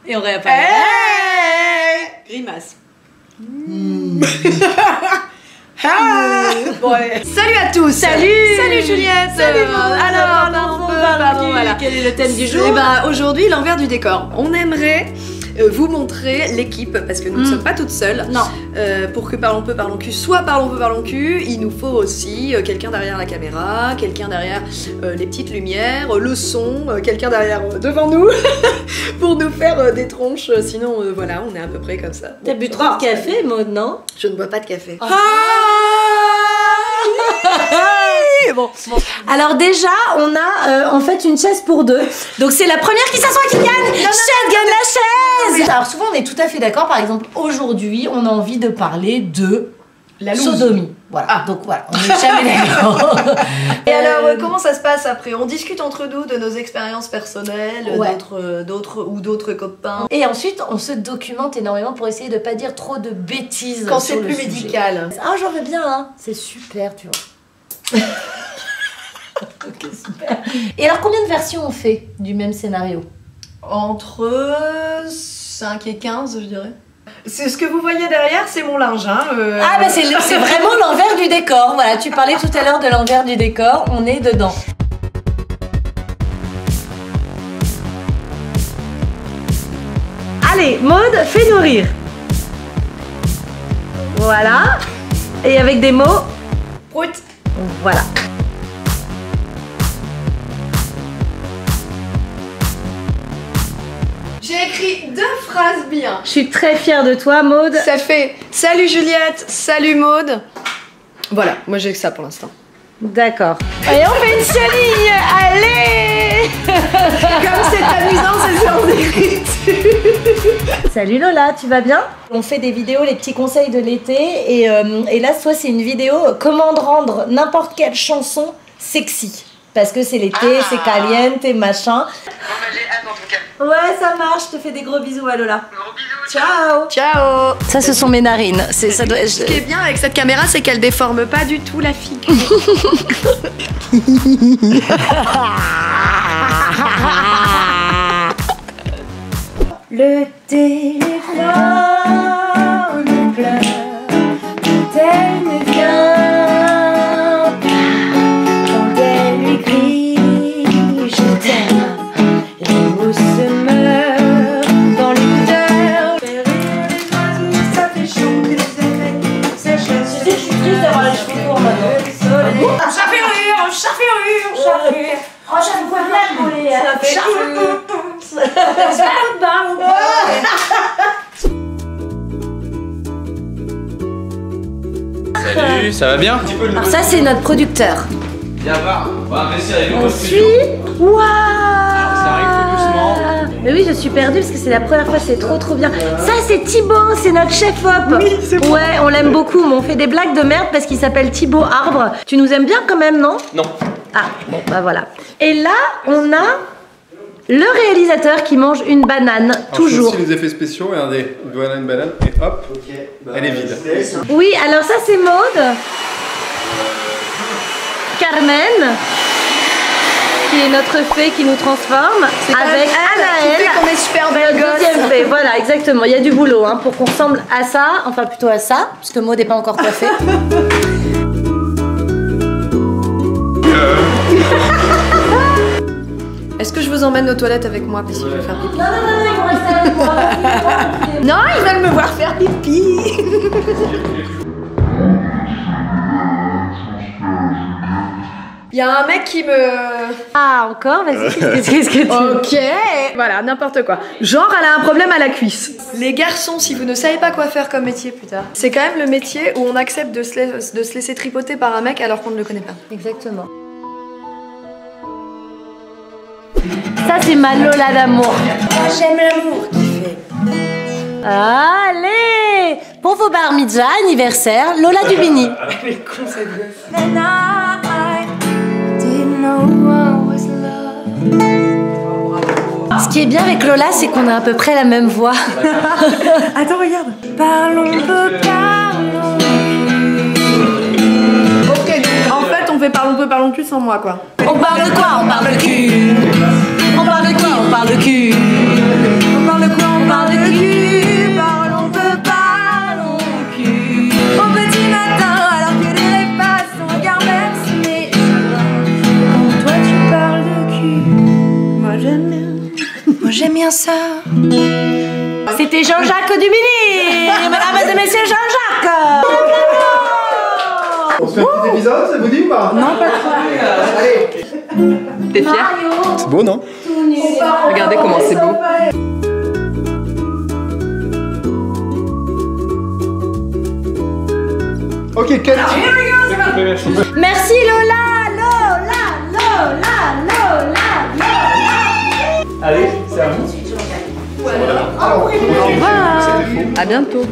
Et on réapparaît. Hey Grimace. Bon, allez. Salut à tous. Salut Juliette. Salut Alors, pardon, voilà. Quel est le thème du jour? Eh ben, aujourd'hui, l'envers du décor. On aimerait vous montrer l'équipe, parce que nous ne sommes pas toutes seules. Non. Pour que Parlons peu, parlons cul soit Parlons peu, parlons cul, il nous faut aussi quelqu'un derrière la caméra, quelqu'un derrière les petites lumières, le son, quelqu'un derrière devant nous, pour nous faire des tronches. Sinon, voilà, on est à peu près comme ça. T'as bu trop de café, Maud, non? Je ne bois pas de café. Bon. Alors déjà, on a en fait une chaise pour deux. Donc c'est la première qui s'assoit qui gagne. Chaise gagne la chaise. Alors souvent on est tout à fait d'accord. Par exemple, aujourd'hui, on a envie de parler de La loose. sodomie. Voilà. Donc voilà, on n'est jamais d'accord. Et alors, comment ça se passe après? On discute entre nous de nos expériences personnelles, Ouais. d'autres copains. Et ensuite, on se documente énormément pour essayer de pas dire trop de bêtises. Quand sur c'est le plus sujet. médical. Ah, j'en veux bien, hein. C'est super, tu vois. Ok, super. Et alors, combien de versions on fait du même scénario? Entre 5 et 15, je dirais. C'est ce que vous voyez derrière, c'est mon linge. Hein, Ah, bah c'est vraiment l'envers du décor. Voilà, tu parlais tout à l'heure de l'envers du décor, on est dedans. Allez, Maud, fais-nous rire. Voilà. Et avec des mots. Prout. Voilà. J'ai écrit 2 phrases bien. Je suis très fière de toi, Maud. Ça fait salut Juliette, salut Maud. Voilà, moi j'ai que ça pour l'instant. D'accord. Et on fait une chenille. Allez. Comme c'est amusant, c'est sans écriture. Salut Lola, tu vas bien? On fait des vidéos, les petits conseils de l'été. Et là, soit c'est une vidéo comment rendre n'importe quelle chanson sexy. Parce que c'est l'été, c'est caliente et machin. Bon bah j'ai hâte en tout cas. Ouais, ça marche. Je te fais des gros bisous à Lola. Gros bisous. Ciao. Ciao. Ça, ce sont mes narines. Ça doit... Ce qui est bien avec cette caméra, c'est qu'elle déforme pas du tout la figure. Le téléphone pleure quand elle ne vient pas. Quand elle lui crie je t'aime, les mots se meurent dans l'écouteur. Fait rire les oiseaux, ça fait chanter les abeilles, ça chasse. Tu sais que je suis triste d'avoir les cheveux courts maintenant. Ça fait rire, ça fait rire, ça fait rire. Oh, j'aime quoi bien les Ça fait rire. Salut, ça va bien? Alors ça c'est notre producteur. Viens voir, on va investir les nouveaux Ensuite, studios. waouh! Ça arrive tout doucement. Mais oui, je suis perdue parce que c'est la première fois, c'est trop bien. Ça c'est Thibaut, c'est notre chef-op. Oui, c'est moi. Ouais, on l'aime beaucoup, mais on fait des blagues de merde parce qu'il s'appelle Thibaut Arbre. Tu nous aimes bien quand même, non? Non. Ah, bon, bah voilà. Et là, on a le réalisateur qui mange une banane, toujours. Je fais aussi les effets spéciaux, regardez, voilà une banane et hop, elle est vide. Oui, alors ça c'est Maud. Carmen, qui est notre fée qui nous transforme, avec Anaël, qui fait qu'on est super le belle gosse. deuxième fée. Voilà, exactement. Il y a du boulot hein, pour qu'on ressemble à ça, enfin plutôt à ça, parce que Maud n'est pas encore coiffée. Est-ce que je vous emmène aux toilettes avec moi parce que je vais faire pipi? Non, ils vont rester avec moi. Non, ils veulent me voir faire pipi. Il y a un mec qui me... Ah, encore? Vas-y, qu'est-ce que tu... Ok. Voilà, n'importe quoi. Genre, elle a un problème à la cuisse. Les garçons, si vous ne savez pas quoi faire comme métier plus tard, c'est quand même le métier où on accepte de se laisser tripoter par un mec alors qu'on ne le connaît pas. Exactement. Ça, c'est ma Lola d'amour. J'aime l'amour qui fait... Allez! Pour vos bar mitzvah, anniversaire, Lola Dubini. Ce qui est bien avec Lola, c'est qu'on a à peu près la même voix. Attends, regarde. Parlons peu, parlons. Ok, en fait, on fait parlons cul sans moi, quoi. On parle de quoi? On parle de cul. On parle de quoi? On parle de cul. On parle de quoi? C'était Jean-Jacques Duménil. Mesdames et messieurs, Jean-Jacques. On se fait un petit épisode, ça vous dit ou pas? Non, pas trop. Allez. T'es fier? C'est beau, non? Regardez comment c'est beau. Ok, Kate. Merci Lola, Lola, Lola, Lola, Lola. Allez, c'est à vous. Au revoir. À bientôt.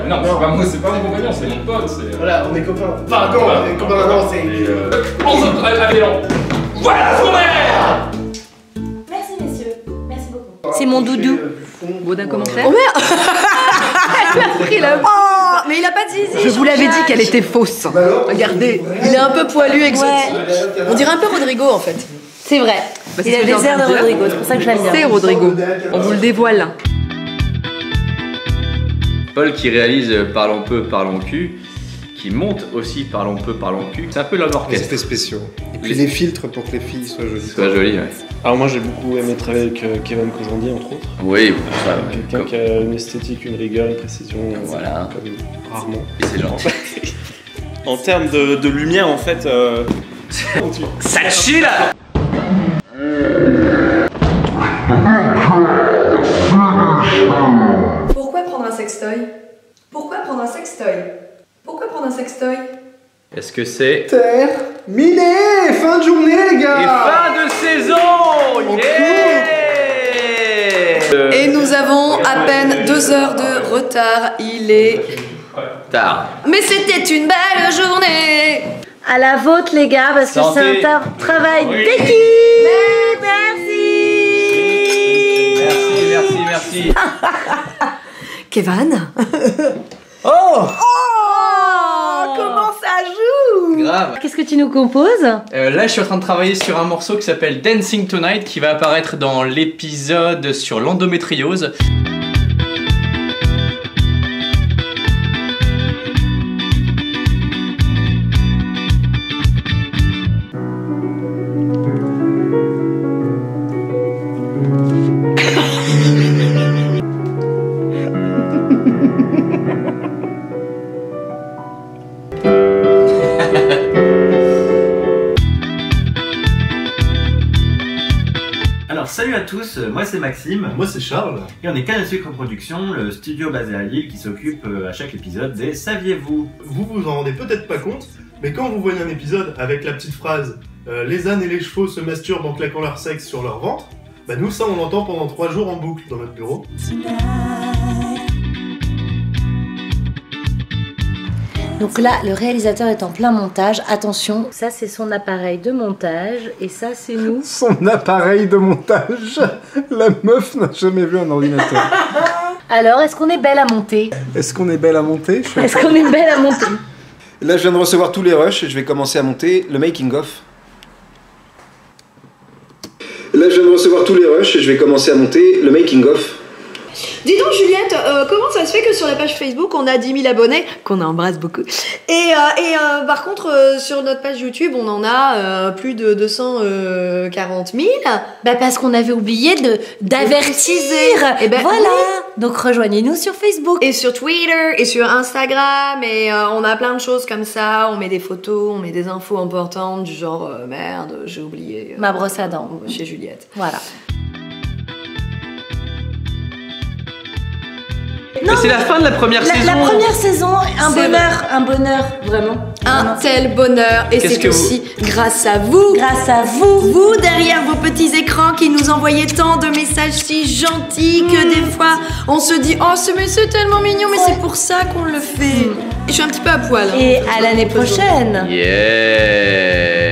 Non, c'est pas mon compagnon, c'est mon pote. Voilà, on est copains. Enfin, non, on est copains d'avant, c'est... Allez, non. Voilà son mère. Merci messieurs, merci beaucoup. C'est mon doudou. Baudin commentaire. Oh merde. Elle a pris la... Oh, mais il a pas de zizi. Je vous l'avais dit qu'elle était fausse. Regardez, il est un peu poilu, exotique. On dirait un peu Rodrigo en fait. C'est vrai. Bah, Il a des airs de Rodrigo, c'est pour ça que je l'aime bien. C'est Rodrigo. On vous le dévoile. Paul qui réalise Parlons peu, parlons cul, qui monte aussi Parlons peu, parlons cul. C'est un peu l'homme Les orchestre. effets spéciaux. Et puis les filtres pour que les filles soient jolies. C'est pas joli, ouais. Alors moi j'ai beaucoup aimé travailler avec Kevin Kojandi entre autres. Oui, ça, Quelqu'un qui a une esthétique, une rigueur, une précision, Voilà. comme rarement. Et c'est gentil. En termes de lumière en fait... Ça chie là. Pourquoi prendre un sextoy? Pourquoi prendre un sextoy? Pourquoi prendre un sextoy? Est-ce que c'est... Terminé. Fin de journée, les gars. Et fin de saison. Yeah. Et nous avons à peine 2 heures de retard. Il est Tard. Mais c'était une belle journée. À la vôtre les gars, parce que Santé. c'est un travail Oui. d'équipe. Merci. Merci. Kevin. Oh. Comment ça joue? Grave. Qu'est-ce que tu nous composes? Là, je suis en train de travailler sur un morceau qui s'appelle Dancing Tonight qui va apparaître dans l'épisode sur l'endométriose. Alors salut à tous, moi c'est Maxime. Moi c'est Charles. Et on est Canal Sucre Production, le studio basé à Lille qui s'occupe à chaque épisode des Saviez-vous. Vous vous en rendez peut-être pas compte, mais quand vous voyez un épisode avec la petite phrase les ânes et les chevaux se masturbent en claquant leur sexe sur leur ventre, bah nous ça on l'entend pendant 3 jours en boucle dans notre bureau. Donc là, le réalisateur est en plein montage. Attention, ça c'est son appareil de montage et ça c'est nous. Son appareil de montage. La meuf n'a jamais vu un ordinateur. Alors, est-ce qu'on est belle à monter? Est-ce qu'on est belle à monter? Est-ce qu'on est belle à monter? Là, je viens de recevoir tous les rushs et je vais commencer à monter le making-of. Là, je viens de recevoir tous les rushs et je vais commencer à monter le making-of. Dis donc Juliette, comment ça se fait que sur la page Facebook on a 10 000 abonnés, qu'on embrasse beaucoup, et par contre sur notre page YouTube on en a plus de 240 000. Bah parce qu'on avait oublié d'avertir. Et ben voilà. Donc rejoignez-nous sur Facebook. Et sur Twitter, et sur Instagram, et on a plein de choses comme ça, on met des photos, on met des infos importantes du genre merde, j'ai oublié Ma brosse à dents. chez Juliette. Voilà. C'est la fin de la première saison. La première saison, un C'est bonheur, vraiment. Un tel bonheur, et Qu'est-ce c'est que aussi grâce à vous. Grâce à vous. Vous, derrière vos petits écrans qui nous envoyez tant de messages si gentils que des fois on se dit oh mais c'est tellement mignon, mais c'est pour ça qu'on le fait. Et je suis un petit peu à poil. Et à l'année prochaine. Yeah.